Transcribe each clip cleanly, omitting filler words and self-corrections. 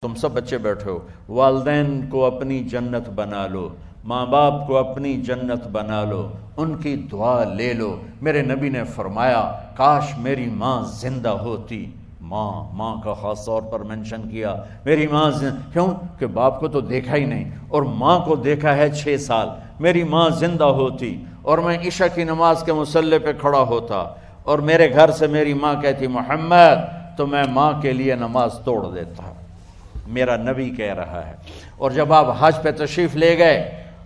تم سب بچے بیٹھے ہو، والدین کو اپنی جنت بنا لو، ماں باپ کو اپنی جنت بنا لو، ان کی دعا لے لو۔ میرے نبی نے فرمایا کاش میری ماں زندہ ہوتی۔ ماں کا خاص طور پر منشن کیا، میری ماں کیوں کہ باپ کو تو دیکھا ہی نہیں اور ماں کو دیکھا ہے 6 سال۔ میری ماں زندہ ہوتی اور میں عشاء کی نماز کے مصلی پہ کھڑا ہوتا اور میرے گھر سے میری ماں کہتی محمد، تو میں ماں کے لیے نماز توڑ دیتا۔ میرا نبی کہہ رہا ہے۔ اور جب آپ حج پہ تشریف لے گئے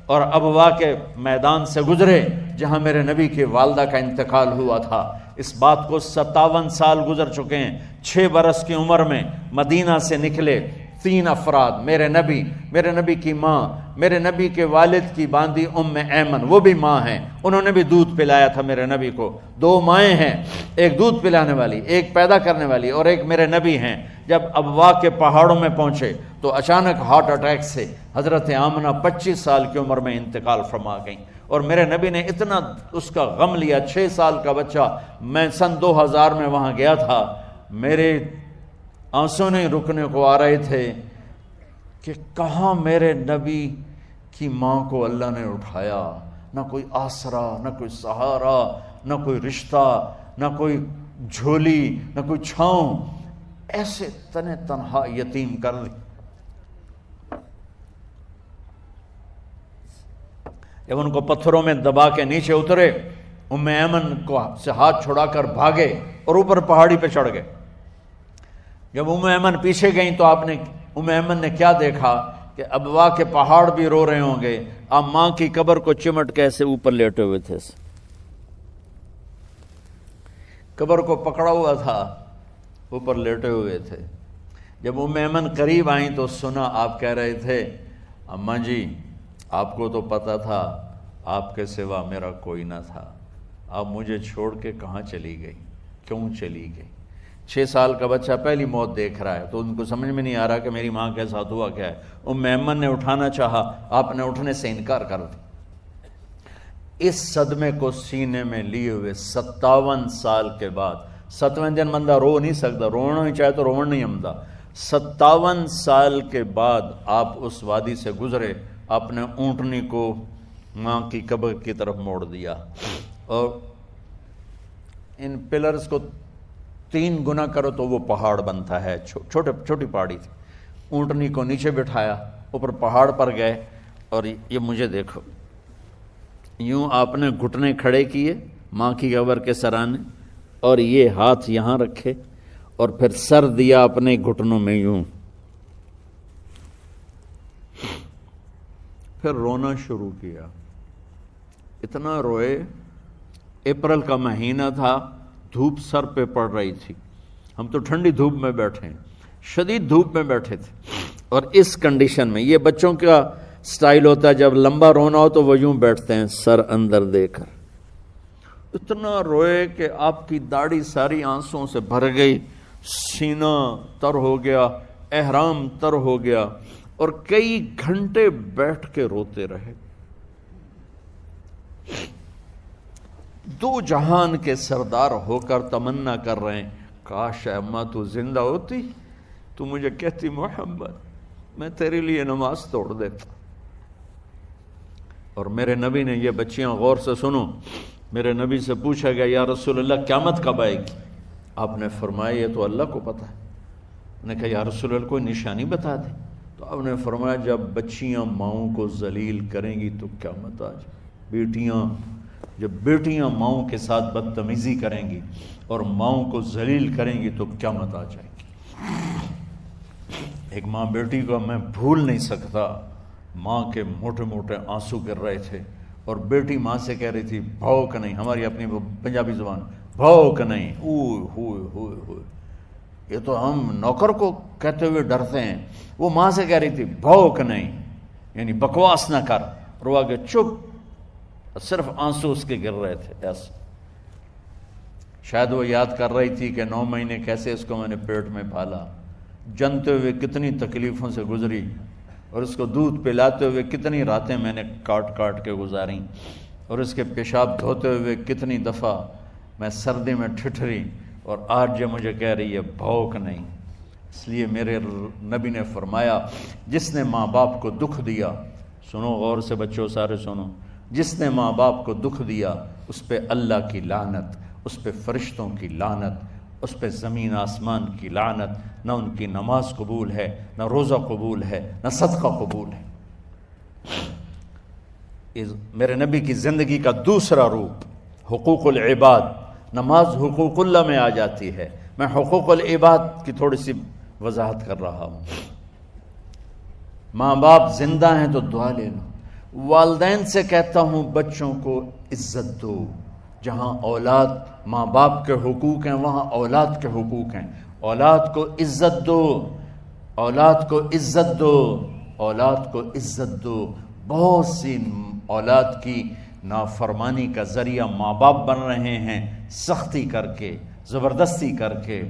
اور ابوا کے میدان سے گزرے جہاں میرے نبی کی والدہ کا انتقال ہوا تھا، اس بات کو 57 سال گزر چکے ہیں۔ 6 برس کی عمر میں مدینہ سے نکلے 3 افراد، میرے نبی کی ماں، میرے نبی کے والد کی باندی ام ایمن، وہ بھی ماں ہیں، انہوں نے بھی دودھ پلایا تھا میرے نبی کو۔ 2 مائیں ہیں، ایک دودھ پلانے والی، ایک پیدا کرنے والی، اور ایک میرے نبی ہیں۔ جب ابوا کے پہاڑوں میں پہنچے تو اچانک ہارٹ اٹیک سے حضرت آمنہ 25 سال کی عمر میں انتقال فرما گئیں، اور میرے نبی نے اتنا اس کا غم لیا۔ 6 سال کا بچہ، میں سن 2000 میں وہاں گیا تھا، میرے آنسوں نہیں رکنے کو آ رہے تھے کہ کہاں میرے نبی کی ماں کو اللہ نے اٹھایا، نہ کوئی آسرا، نہ کوئی سہارا، نہ کوئی رشتہ، نہ کوئی جھولی، نہ کوئی چھاؤں، ایسے تنہا یتیم کر دی۔ جب ان کو پتھروں میں دبا کے نیچے اترے، ام ایمن کو سے ہاتھ چھڑا کر بھاگے اور اوپر پہاڑی پہ چڑھ گئے۔ جب ام ایمن پیچھے گئیں تو ام ایمن نے کیا دیکھا کہ ابوا کے پہاڑ بھی رو رہے ہوں گے، آپ ماں کی قبر کو چمٹ کے ایسے اوپر لیٹے ہوئے تھے، قبر کو پکڑا ہوا تھا، اوپر لیٹے ہوئے تھے۔ جب ام ایمن قریب آئیں تو سنا آپ کہہ رہے تھے اماں جی آپ کو تو پتا تھا آپ کے سوا میرا کوئی نہ تھا، آپ مجھے چھوڑ کے کہاں چلی گئی، کیوں چلی گئی؟ 6 سال کا بچہ پہلی موت دیکھ رہا ہے تو ان کو سمجھ میں نہیں آ رہا کہ میری ماں کے ساتھ ہوا کیا ہے۔ ام ایمن نے اٹھانا چاہا، آپ نے اٹھنے سے انکار کر دیا۔ اس صدمے کو سینے میں لیے ہوئے 57 سال کے بعد، 7ویں دن بندہ رو نہیں سکتا، رونا ہی چاہے تو رونا نہیں آمدا، 57 سال کے بعد آپ اس وادی سے گزرے، آپ نے اونٹنی کو ماں کی قبر کی طرف موڑ دیا، اور ان پلرز کو 3 گنا کرو تو وہ پہاڑ بنتا ہے، چھوٹی پہاڑی تھی۔ اونٹنی کو نیچے بٹھایا، اوپر پہاڑ پر گئے، اور یہ مجھے دیکھو، یوں آپ نے گھٹنے کھڑے کیے ماں کی قبر کے سرانے، اور یہ ہاتھ یہاں رکھے، اور پھر سر دیا اپنے گھٹنوں میں یوں، پھر رونا شروع کیا۔ اتنا روئے، اپریل کا مہینہ تھا، دھوپ سر پہ پڑ رہی تھی، ہم تو ٹھنڈی دھوپ میں بیٹھے ہیں، شدید دھوپ میں بیٹھے تھے، اور اس کنڈیشن میں یہ بچوں کا سٹائل ہوتا ہے جب لمبا رونا ہو تو وہ یوں بیٹھتے ہیں سر اندر دے کر۔ اتنا روئے کہ آپ کی داڑھی ساری آنسوں سے بھر گئی، سینہ تر ہو گیا، احرام تر ہو گیا، اور کئی گھنٹے بیٹھ کے روتے رہے۔ 2 جہان کے سردار ہو کر تمنا کر رہے ہیں کاش اماں تو زندہ ہوتی، تو مجھے کہتی محمد میں تیرے لیے نماز توڑ دیتا۔ اور میرے نبی نے، یہ بچیاں غور سے سنو، میرے نبی سے پوچھا گیا یا رسول اللہ قیامت کب آئے گی؟ آپ نے فرمایا یہ تو اللہ کو پتہ ہے۔ نے کہا یا رسول اللہ کوئی نشانی بتا دیں، تو آپ نے فرمایا جب بچیاں ماؤں کو ذلیل کریں گی تو قیامت آ جائے۔ جب بیٹیاں ماؤں کے ساتھ بدتمیزی کریں گی اور ماؤں کو ذلیل کریں گی تو قیامت آ جائے گی۔ ایک ماں بیٹی کو میں بھول نہیں سکتا، ماں کے موٹے موٹے آنسو گر رہے تھے، اور بیٹی ماں سے کہہ رہی تھی بھوک نہیں، ہماری اپنی پنجابی زبان بھوک نہیں، اوئے ہوئے ہوئے ہوئے، یہ تو ہم نوکر کو کہتے ہوئے ڈرتے ہیں، وہ ماں سے کہہ رہی تھی بھوک نہیں، یعنی بکواس نہ کر، اور وہ آگے چپ، صرف آنسو اس کے گر رہے تھے ایسے۔ شاید وہ یاد کر رہی تھی کہ 9 مہینے کیسے اس کو میں نے پیٹ میں پالا، جنتے ہوئے کتنی تکلیفوں سے گزری، اور اس کو دودھ پلاتے ہوئے کتنی راتیں میں نے کاٹ کاٹ کے گزاریں، اور اس کے پیشاب دھوتے ہوئے کتنی دفعہ میں سردی میں ٹھٹھری، اور آج جو مجھے کہہ رہی ہے بھوک نہیں۔ اس لیے میرے نبی نے فرمایا جس نے ماں باپ کو دکھ دیا، سنو غور سے بچوں سارے سنو، جس نے ماں باپ کو دکھ دیا اس پہ اللہ کی لعنت، اس پہ فرشتوں کی لعنت، اس پہ زمین آسمان کی لعنت، نہ ان کی نماز قبول ہے، نہ روزہ قبول ہے، نہ صدقہ قبول ہے۔ میرے نبی کی زندگی کا دوسرا روپ حقوق العباد، نماز حقوق اللہ میں آ جاتی ہے، میں حقوق العباد کی تھوڑی سی وضاحت کر رہا ہوں۔ ماں باپ زندہ ہیں تو دعا لے لو۔ والدین سے کہتا ہوں بچوں کو عزت دو، جہاں اولاد ماں باپ کے حقوق ہیں وہاں اولاد کے حقوق ہیں، اولاد کو عزت دو، اولاد کو عزت دو، اولاد کو عزت دو۔ بہت سی اولاد کی نافرمانی کا ذریعہ ماں باپ بن رہے ہیں، سختی کر کے، زبردستی کر کے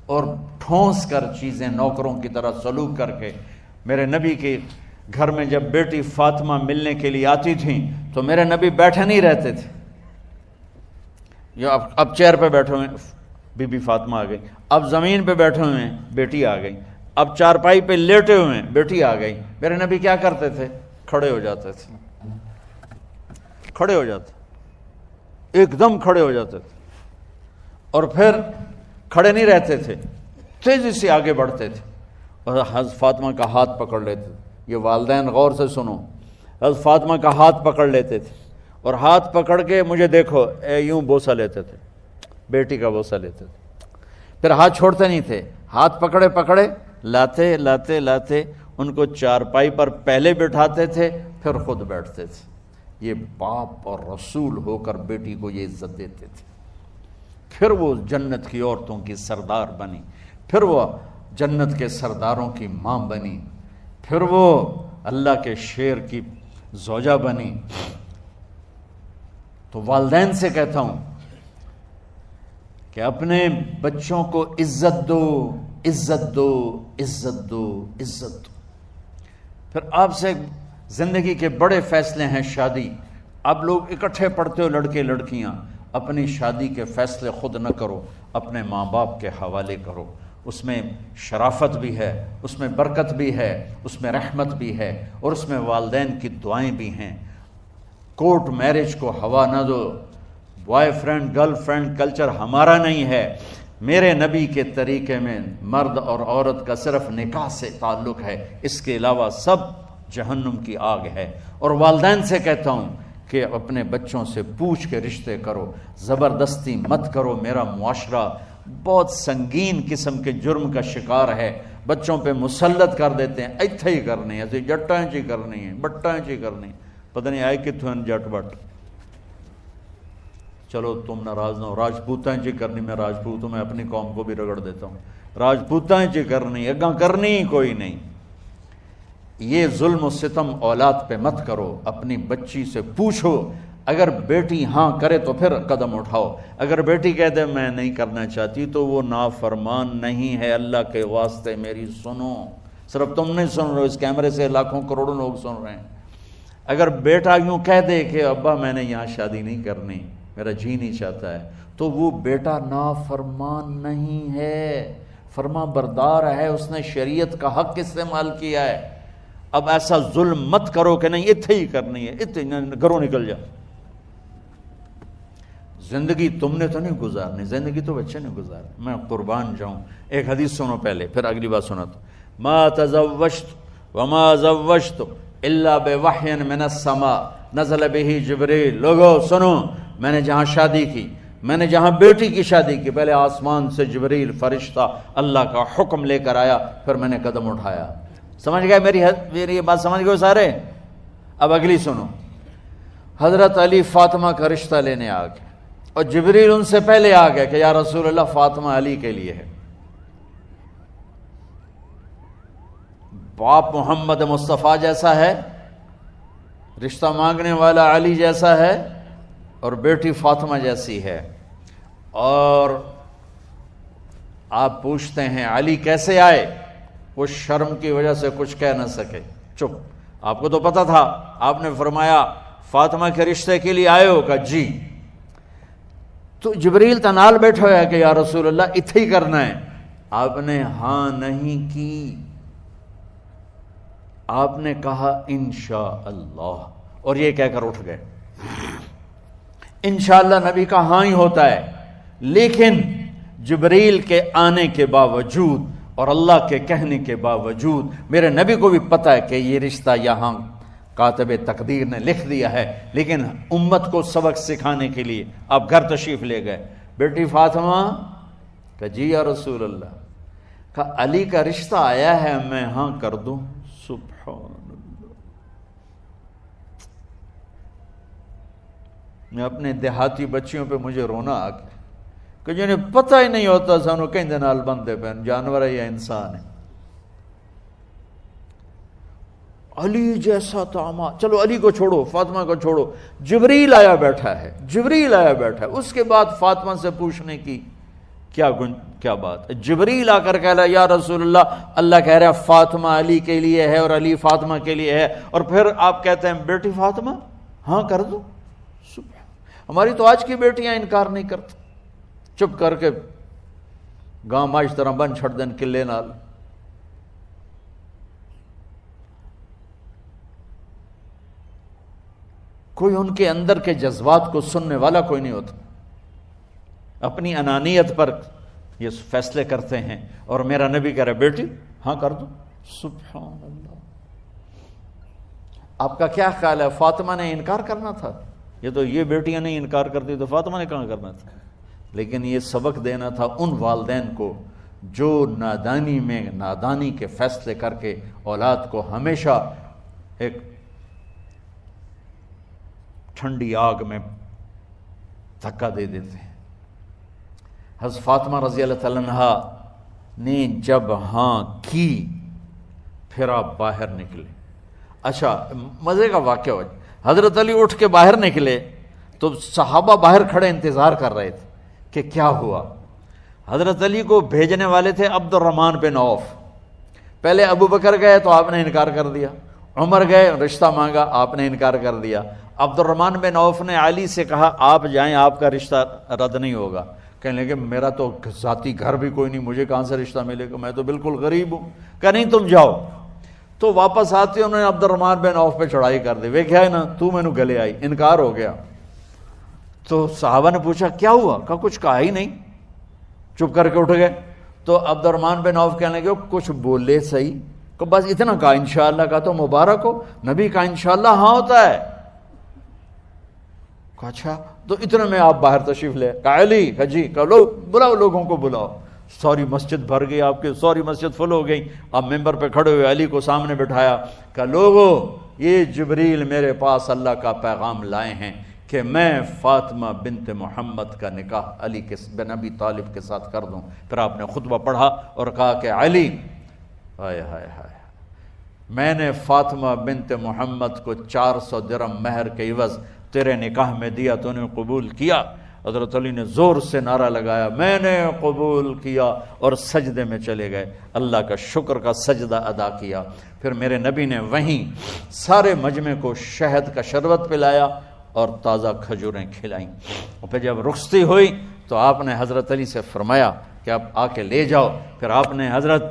اور ٹھونس کر چیزیں، نوکروں کی طرح سلوک کر کے۔ میرے نبی کے گھر میں جب بیٹی فاطمہ ملنے کے لیے آتی تھیں تو میرے نبی بیٹھے نہیں رہتے تھے، اب چیئر پہ بیٹھے ہوئے بی بی فاطمہ آ گئی، اب زمین پہ بیٹھے ہوئے ہیں بیٹی آ گئی، اب چارپائی پہ لیٹے ہوئے ہیں بیٹی آ گئی۔ میرے نبی کیا کرتے تھے؟ کھڑے ہو جاتے تھے، کھڑے ہو جاتے، ایک دم کھڑے ہو جاتے تھے، اور پھر کھڑے نہیں رہتے تھے، تیزی سے آگے بڑھتے تھے اور حضرت فاطمہ کا ہاتھ پکڑ لیتے تھے۔ یہ والدین غور سے سنو، حضرت فاطمہ کا ہاتھ پکڑ لیتے تھے اور ہاتھ پکڑ کے مجھے دیکھو یوں بوسہ لیتے تھے، بیٹی کا بوسہ لیتے تھے، پھر ہاتھ چھوڑتے نہیں تھے، ہاتھ پکڑے پکڑے لاتے لاتے لاتے ان کو چارپائی پر پہلے بٹھاتے تھے پھر خود بیٹھتے تھے۔ یہ باپ اور رسول ہو کر بیٹی کو یہ عزت دیتے تھے۔ پھر وہ جنت کی عورتوں کی سردار بنی، پھر وہ جنت کے سرداروں کی ماں بنی، پھر وہ اللہ کے شیر کی زوجہ بنی۔ تو والدین سے کہتا ہوں کہ اپنے بچوں کو عزت دو، عزت دو، عزت دو، عزت دو۔ پھر آپ سے زندگی کے بڑے فیصلے ہیں شادی۔ اب لوگ اکٹھے پڑھتے ہو لڑکے لڑکیاں، اپنی شادی کے فیصلے خود نہ کرو، اپنے ماں باپ کے حوالے کرو۔ اس میں شرافت بھی ہے، اس میں برکت بھی ہے، اس میں رحمت بھی ہے، اور اس میں والدین کی دعائیں بھی ہیں۔ کورٹ میرج کو ہوا نہ دو۔ Boyfriend girlfriend culture ہمارا نہیں ہے۔ میرے نبی کے طریقے میں مرد اور عورت کا صرف نکاح سے تعلق ہے، اس کے علاوہ سب جہنم کی آگ ہے۔ اور والدین سے کہتا ہوں کہ اپنے بچوں سے پوچھ کے رشتے کرو، زبردستی مت کرو۔ میرا معاشرہ بہت سنگین قسم کے جرم کا شکار ہے، بچوں پہ مسلط کر دیتے ہیں، ایتھے ہی کرنی ہے، جٹائیں چی کرنی ہے، بٹائیں چی کرنی ہے، پتہ نہیں آئے کتوں جٹ بٹ۔ چلو تم ناراض نہ ہو، راجپوتائیں چی کرنی، میں راجپوت ہوں، میں اپنی قوم کو بھی رگڑ دیتا ہوں، راجپوتائیں چی کرنی، اگاں کرنی ہی کوئی نہیں۔ یہ ظلم و ستم اولاد پہ مت کرو، اپنی بچی سے پوچھو، اگر بیٹی ہاں کرے تو پھر قدم اٹھاؤ، اگر بیٹی کہہ دے میں نہیں کرنا چاہتی تو وہ نافرمان نہیں ہے۔ اللہ کے واسطے میری سنو، صرف تم نہیں سن رہے ہو، اس کیمرے سے لاکھوں کروڑوں لوگ سن رہے ہیں۔ اگر بیٹا یوں کہہ دے کہ ابا میں نے یہاں شادی نہیں کرنی، میرا جی نہیں چاہتا ہے، تو وہ بیٹا نافرمان نہیں ہے، فرما بردار ہے، اس نے شریعت کا حق استعمال کیا ہے۔ اب ایسا ظلم مت کرو کہ نہیں اتھے ہی کرنی ہے، اتھے گھروں نکل جا۔ زندگی تم نے تو نہیں گزارنی، زندگی تو بچے نے گزارنی۔ میں قربان جاؤں، ایک حدیث سنو پہلے پھر اگلی بات سناتا ہوں۔ ما تزوجت وما زوجت الا بوحی من السماء نزل به جبریل۔ لوگو سنو، میں نے جہاں شادی کی، میں نے جہاں بیٹی کی شادی کی، پہلے آسمان سے جبریل فرشتہ اللہ کا حکم لے کر آیا، پھر میں نے قدم اٹھایا۔ سمجھ گئے میری یہ بات سمجھ گئے سارے؟ اب اگلی سنو۔ حضرت علی فاطمہ کا رشتہ لینے آ گئے اور جبریل ان سے پہلے آ گئے کہ یا رسول اللہ فاطمہ علی کے لیے ہے۔ باپ محمد مصطفیٰ جیسا ہے، رشتہ مانگنے والا علی جیسا ہے، اور بیٹی فاطمہ جیسی ہے۔ اور آپ پوچھتے ہیں علی کیسے آئے؟ وہ شرم کی وجہ سے کچھ کہہ نہ سکے، چپ۔ آپ کو تو پتا تھا، آپ نے فرمایا فاطمہ کے رشتے کے لیے آئے ہو؟ کہا جی۔ تو جبریل تنال بیٹھا ہے کہ یا رسول اللہ اتھے ہی کرنا ہے۔ آپ نے ہاں نہیں کی، آپ نے کہا انشاءاللہ، اور یہ کہہ کر اٹھ گئے۔ انشاءاللہ نبی کا ہاں ہی ہوتا ہے، لیکن جبریل کے آنے کے باوجود اور اللہ کے کہنے کے باوجود میرے نبی کو بھی پتہ ہے کہ یہ رشتہ یہاں کاتب تقدیر نے لکھ دیا ہے، لیکن امت کو سبق سکھانے کے لیے آپ گھر تشریف لے گئے۔ بیٹی فاطمہ کہ جی یا رسول اللہ، کہا علی کا رشتہ آیا ہے، میں ہاں کر دوں؟ سبحان اللہ۔ میں اپنے دیہاتی بچیوں پہ مجھے رونا آ گیا کہ جنہیں پتہ ہی نہیں ہوتا سانو کہیں دے نال بندے پہ جانور ہے یا انسان ہے۔ علی جیسا داماد، چلو علی کو چھوڑو، فاطمہ کو چھوڑو، جبریل آیا بیٹھا ہے، جبریل آیا بیٹھا ہے۔ اس کے بعد فاطمہ سے پوچھنے کی کیا بات ہے؟ جبریل آ کر کہہ رہا یا رسول اللہ، اللہ کہہ رہا ہے فاطمہ علی کے لیے ہے اور علی فاطمہ کے لیے ہے، اور پھر آپ کہتے ہیں بیٹی فاطمہ ہاں کر دو۔ ہماری تو آج کی بیٹیاں انکار نہیں کرتی، چپ کر کے گاں ماش طرح بن چھڑ دین کلے نال۔ کوئی ان کے اندر کے جذبات کو سننے والا کوئی نہیں ہوتا، اپنی انانیت پر یہ فیصلے کرتے ہیں، اور میرا نبی کہہ رہا بیٹی ہاں کر دو۔ سبحان اللہ۔ آپ کا کیا خیال ہے، فاطمہ نے انکار کرنا تھا؟ یہ تو یہ بیٹیاں نہیں انکار کرتی تو فاطمہ نے کہاں کرنا تھا؟ لیکن یہ سبق دینا تھا ان والدین کو جو نادانی میں نادانی کے فیصلے کر کے اولاد کو ہمیشہ ایک ٹھنڈی آگ میں دھکا دے دیتے ہیں۔ حضرت فاطمہ رضی اللہ تعالیٰ عنہا نے جب ہاں کی پھر آپ باہر نکلے۔ اچھا مزے کا واقعہ ہو، حضرت علی اٹھ کے باہر نکلے تو صحابہ باہر کھڑے انتظار کر رہے تھے کہ کیا ہوا۔ حضرت علی کو بھیجنے والے تھے عبد الرحمن بن عوف۔ پہلے ابو بکر گئے تو آپ نے انکار کر دیا، عمر گئے رشتہ مانگا، آپ نے انکار کر دیا۔ عبد الرحمن بن عوف نے علی سے کہا آپ جائیں، آپ کا رشتہ رد نہیں ہوگا۔ کہنے لگے میرا تو ذاتی گھر بھی کوئی نہیں، مجھے کہاں سے رشتہ ملے گا، میں تو بالکل غریب ہوں۔ کہا نہیں تم جاؤ۔ تو واپس آتے انہوں نے عبد الرحمن بن عوف پہ چڑھائی کر دی، وہ کیا ہے نا تو میں نے گلے آئی، انکار ہو گیا۔ تو صحابہ نے پوچھا کیا ہوا؟ کہا کچھ کہا ہی نہیں، چپ کر کے اٹھ گئے۔ تو عبد الرحمن بن عوف کہنے لگے کچھ بولے صحیح، کہ بس اتنا کہا انشاءاللہ کا تو مبارک ہو، نبی کا انشاءاللہ ہاں ہوتا ہے۔ کہا اچھا تو اتنے میں آپ باہر تشریف لے۔ کہا علی، کہا جی، کہا لو بلاؤ، لوگوں کو بلاؤ۔ ساری مسجد بھر گئی، آپ کی ساری مسجد فل ہو گئی۔ آپ ممبر پہ کھڑے ہوئے علی کو سامنے بٹھایا، کہا لوگو یہ جبریل میرے پاس اللہ کا پیغام لائے ہیں کہ میں فاطمہ بنت محمد کا نکاح علی بن ابی طالب کے ساتھ کر دوں۔ پھر آپ نے خطبہ پڑھا اور کہا کہ علی، ہائے ہائے ہائے، میں نے فاطمہ بنت محمد کو 400 درہم مہر کے عوض تیرے نکاح میں دیا، تو نے قبول کیا؟ حضرت علی نے زور سے نعرہ لگایا میں نے قبول کیا، اور سجدے میں چلے گئے، اللہ کا شکر کا سجدہ ادا کیا۔ پھر میرے نبی نے وہیں سارے مجمع کو شہد کا شربت پلایا اور تازہ کھجوریں کھلائیں، اور پھر جب رخصتی ہوئی تو آپ نے حضرت علی سے فرمایا کہ آپ آ کے لے جاؤ۔ پھر آپ نے حضرت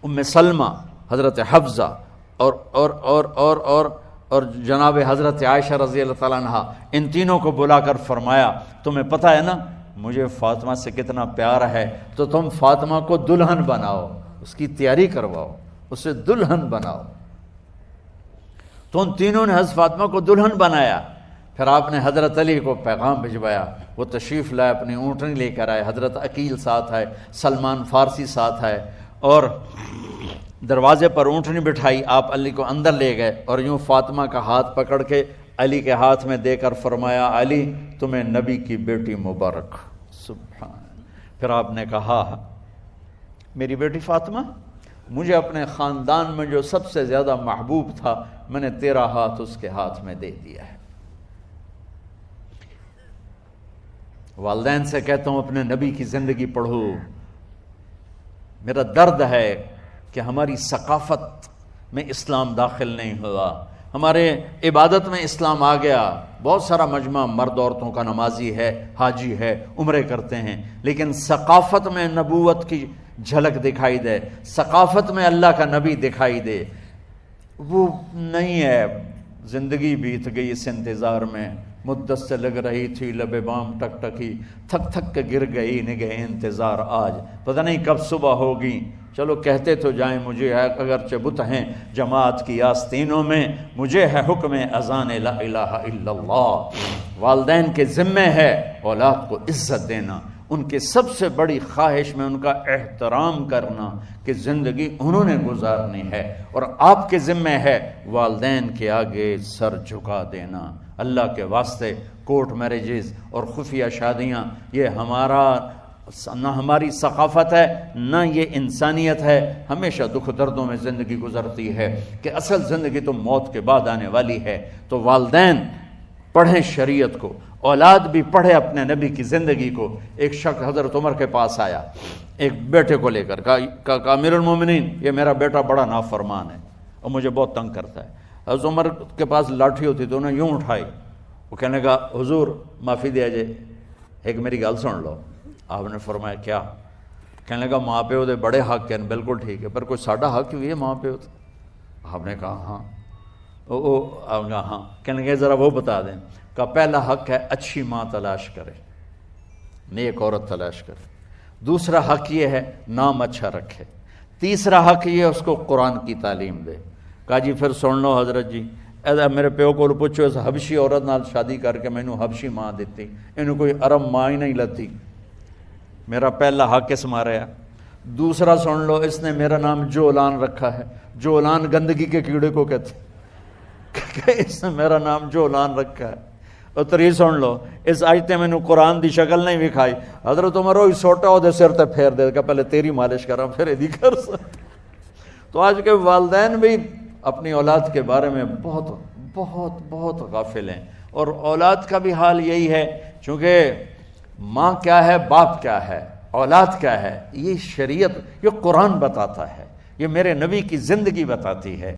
ام سلمہ، حضرت حفصہ اور جناب حضرت عائشہ رضی اللہ تعالیٰ عنہ، ان تینوں کو بلا کر فرمایا تمہیں پتہ ہے نا مجھے فاطمہ سے کتنا پیار ہے، تو تم فاطمہ کو دلہن بناؤ، اس کی تیاری کرواؤ، اسے دلہن بناؤ۔ تو ان تینوں نے حضرت فاطمہ کو دلہن بنایا۔ پھر آپ نے حضرت علی کو پیغام بھجوایا، وہ تشریف لائے، اپنی اونٹنی لے کر آئے، حضرت عقیل ساتھ ہے، سلمان فارسی ساتھ ہے، اور دروازے پر اونٹنی بٹھائی، آپ علی کو اندر لے گئے اور یوں فاطمہ کا ہاتھ پکڑ کے علی کے ہاتھ میں دے کر فرمایا علی تمہیں نبی کی بیٹی مبارک۔ سبحان۔ پھر آپ نے کہا میری بیٹی فاطمہ، مجھے اپنے خاندان میں جو سب سے زیادہ محبوب تھا میں نے تیرا ہاتھ اس کے ہاتھ میں دے دیا ہے۔ والدین سے کہتا ہوں اپنے نبی کی زندگی پڑھو۔ میرا درد ہے کہ ہماری ثقافت میں اسلام داخل نہیں ہوا، ہمارے عبادت میں اسلام آ گیا، بہت سارا مجمع مرد عورتوں کا نمازی ہے، حاجی ہے، عمرے کرتے ہیں، لیکن ثقافت میں نبوت کی جھلک دکھائی دے، ثقافت میں اللہ کا نبی دکھائی دے، وہ نہیں ہے۔ زندگی بیت گئی اس انتظار میں، مدت سے لگ رہی تھی لب بام ٹک ٹکی، تھک تھک کے گر گئی نگہ انتظار آج، پتہ نہیں کب صبح ہوگی۔ چلو کہتے تو جائیں مجھے ہے اگرچہ بت ہیں جماعت کی آستینوں میں، مجھے ہے حکم اذان لا الہ الا اللہ۔ والدین کے ذمہ ہے اولاد کو عزت دینا، ان کے سب سے بڑی خواہش میں ان کا احترام کرنا کہ زندگی انہوں نے گزارنی ہے، اور آپ کے ذمہ ہے والدین کے آگے سر جھکا دینا۔ اللہ کے واسطے کورٹ میرجز اور خفیہ شادیاں یہ نہ ہماری ثقافت ہے نہ یہ انسانیت ہے، ہمیشہ دکھ دردوں میں زندگی گزرتی ہے کہ اصل زندگی تو موت کے بعد آنے والی ہے۔ تو والدین پڑھیں شریعت کو، اولاد بھی پڑھے اپنے نبی کی زندگی کو۔ ایک شخص حضرت عمر کے پاس آیا ایک بیٹے کو لے کر، کہا امیر المومنین یہ میرا بیٹا بڑا نافرمان ہے اور مجھے بہت تنگ کرتا ہے۔ حضرت عمر کے پاس لاٹھی ہوتی تو انہوں نے یوں اٹھائی، وہ کہنے لگا حضور معافی دیا جائے، ایک میری گل سن لو۔ آپ نے فرمایا کیا؟ کہنے لگا ماں پیو دے بڑے حق ہیں، بالکل ٹھیک ہے، پر کوئی ساڈا حق بھی ہے ماں پیو تے؟ آپ نے کہا ہاں۔ آپ نے کہا ہاں۔ کہنے لگے ذرا وہ بتا دیں۔ کہا پہلا حق ہے اچھی ماں تلاش کرے، نیک عورت تلاش کرے۔ دوسرا حق یہ ہے نام اچھا رکھے۔ تیسرا حق یہ ہے اس کو قرآن کی تعلیم دے۔ کہا جی پھر سن لو حضرت جی، میرے پیو کو پوچھو اس حبشی عورت نال شادی کر کے مینوں حبشی ماں دیتی، انہوں کوئی عرب ماں ہی نہیں لتی، میرا پہلا حق اس مارا ہے۔ دوسرا سن لو، اس نے میرا نام جولان رکھا ہے، جولان گندگی کے کیڑے کو کہتے کہ اس نے میرا نام جولان رکھا ہے۔ اور تری سن لو، اس آج تے مینوں قرآن دی شکل نہیں وکھائی، حضرت عمر ہوئی سوٹا وہ دے سر تے پھیر دے کہ پہلے تیری مالش کراں پھر ایدی کر سکتا۔ تو آج کے والدین بھی اپنی اولاد کے بارے میں بہت بہت بہت غافل ہیں، اور اولاد کا بھی حال یہی ہے، چونکہ ماں کیا ہے باپ کیا ہے اولاد کیا ہے یہ شریعت، یہ قرآن بتاتا ہے، یہ میرے نبی کی زندگی بتاتی ہے۔